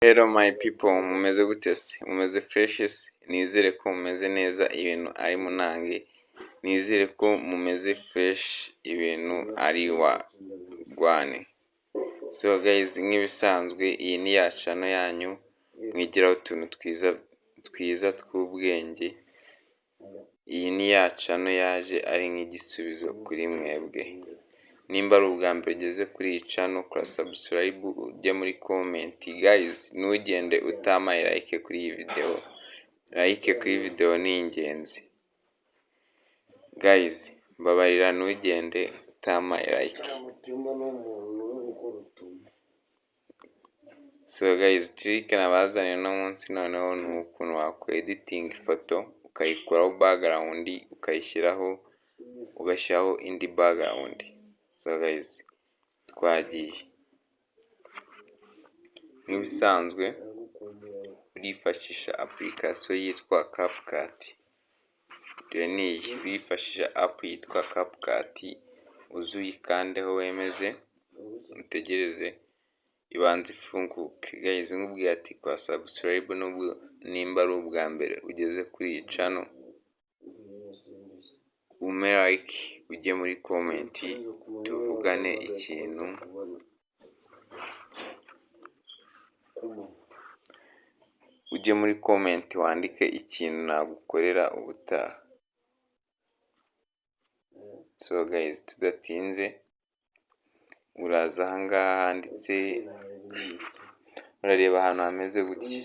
Hello my people, mumeze gute se? Mumeze fresh se? Nizere ko mumeze neza ibintu ari munange. Nizere ko mumeze fresh ibintu ari wagwane. So guys, nk'ibisanzwe iyi ni ya channel yanyu mwigiraho utuntu twiza tw'ubwenge. Iyi ni ya channel yaje ari nk'igisubizo kuri mwebwe. Nimba ari ubwa mbere ugeze kuri iyi channel, kora subscribe, ujye muri comment. Guys, ntugende utamaye like kuri iyi video. Like kuri video ni ingenzi. Guys, mbabarira ntugende utamaye like. So guys, trick nabazaniye no munsi noneho ni ukuntu wakora editing ifoto ukayikuraho background ukayishyiraho ugashyiraho indi background. So guys, twagiye. Nk'ibisanzwe urifashisha application yitwa CapCut. Urifashisha app yitwa CapCut, uzuyikandeho wemeze utegereze ibanze ifunguke. Guys, nkubwiye ati kwa subscribe nubwo nimba ari ubwa mbere ugeze kuri iyi channel, ume like, ujye muri comment tuvugane ikintu. Ujye muri comment wandike ikintu nagukorera ubutaha. So guys, tudatinze uraza ahangaha handitse, urareba ahantu hameze gutya.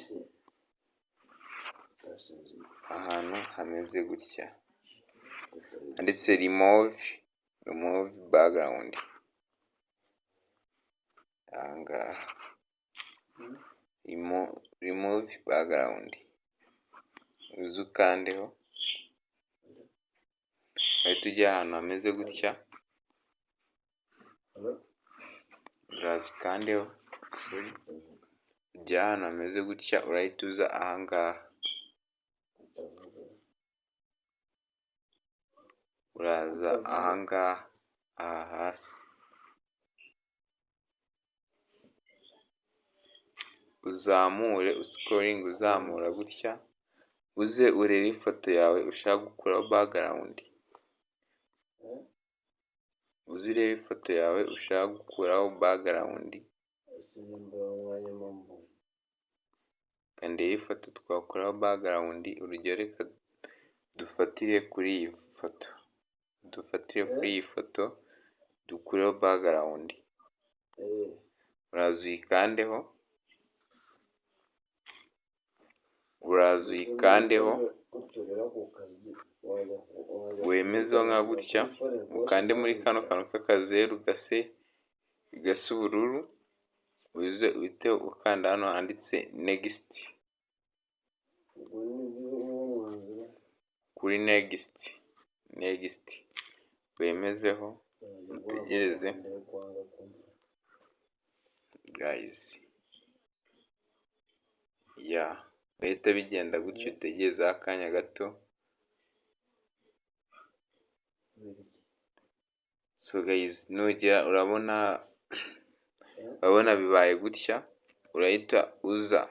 Ahantu hameze gutya handitse remove background. Ahangaha remove background, uzukandeho ahita ujya ahantu hameze gutya. Uraza ukandeho, ujya ahantu hameze gutya, urahita uza ahangaha. Uraza ahangaha aha hasi, uzamure scrolling uzamura gutya, uze urebe ifoto yawe ushaka gukuraho background. Uze urebe ifoto yawe ushaka gukuraho background. Kandi iyi foto twakuraho background, urugero reka dufatire kuri iyi foto. Dukureho background. Uraza uyikandeho, wemezeho nka gutya, ukande muri kano kantu k'akazeru gasa ubururu, uze uhite ukanda hano handitse next. Kuri next wemezeho utegereze. Guys, bahita bigenda gutyo, utegereza akanya gato. So guys, nugera urabona bibaye gutya, urahita uza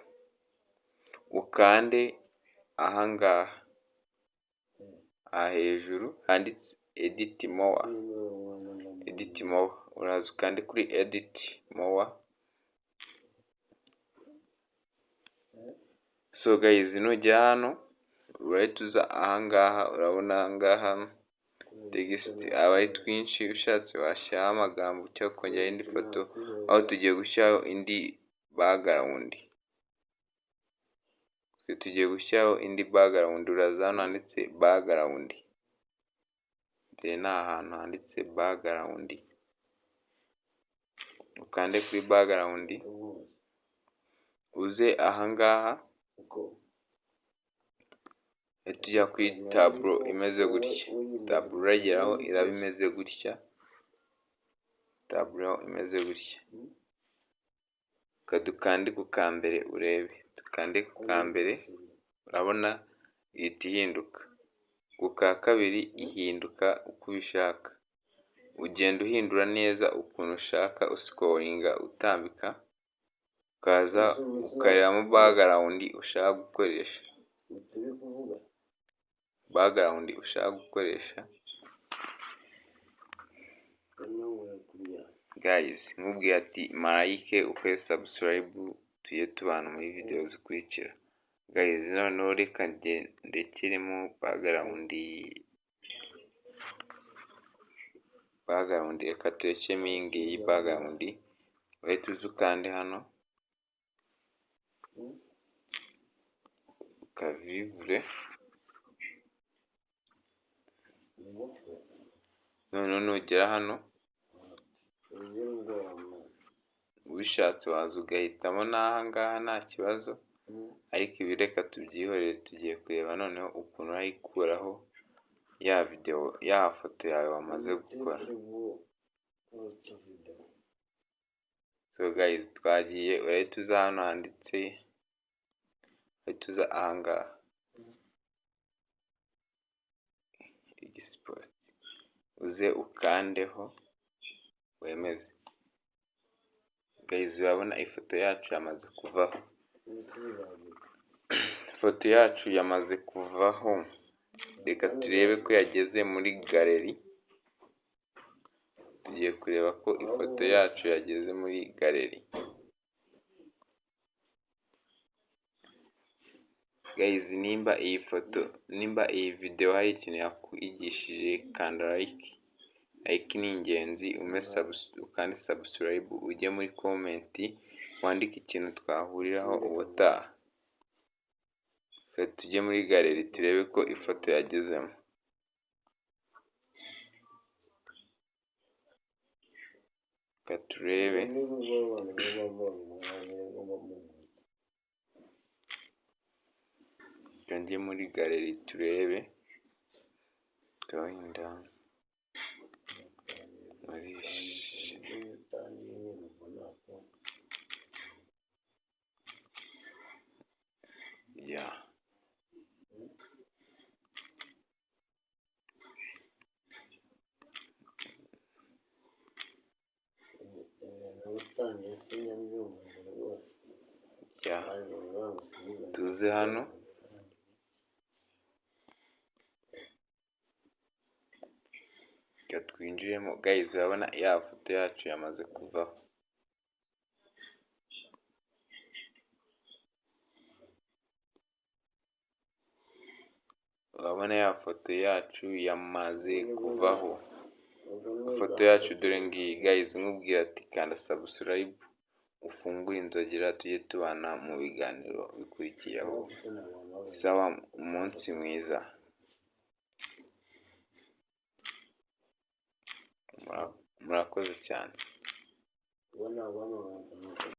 ukande ahangaha hejuru handitse edit more. Uraza ukande kuri edit more. So guys, nugera hano urahita uza ahangaha, urabona ahangaha text aba ari twinshi, ushatse washyiraho amagambo cyangwa kongera indi foto. Aho tugiye gushyiraho indi background. Uraza hano handitse background. Ni ahantu handitse background, ukande kuri background, uze ahangaha tujya kuri tableau imeze gutya. Tableau urageraho iraba imeze gutya. Dukande ku kambere urebe. Dukande ku kambere, urabona ihita ihinduka. Ku ka kabiri ihinduka uko ubishaka. Ugenda uhindura neza ukuntu ushaka, uscrollinga utambika ukaza ukarebamo background ushaka gukoresha. Background ushaka gukoresha guys, nkubwiye ati marayike ukore subscribe tujye tubana muri video zikurikira. Guys, noneho reka ndekeremo background reka turekemo iyi ngiyi background. Uhita uza ukande hano ukavivure, noneho nugera hano ubishatse waza ugahitamo n'ahangaha nta kibazo, ariko ibi reka tubyihorere. Tugiye kureba noneho ukuntu urayikuraho ya video ya foto yawe wamaze gukora. So guys, twagiye. Urahita uza hano handitse, urahita uza ahangaha export, uze ukandeho wemeze. Guys, urabona ifoto yacu yamaze kuvaho. Ifoto yacu yamaze kuvaho. Reka turebe ko yageze muri galeri. Tugiye kureba ko ifoto yacu yageze muri galeri. Guys, nimba iyi video hari ikintu yakwigishije, kanda like. Like ni ingenzi. Ukande subscribe, ujye muri comment wandike ikintu twahuriraho ubutaha. Tujye muri galeri turebe ko ifoto yagezemo. Turebe njye muri galeri turebe. Going down yeah. Tuze hano twinjiremo. Guys, urabona ya foto yacu yamaze kuvaho. Urabona ya foto yacu yamaze kuvaho. Ifoto yacu dore ngiyi. Guys, nkubwira ati kanda subscribe, ufungure inzogera, tujye tubana mu biganiro bikurikiyeho. Sawa, umunsi mwiza. Murakoze cyane.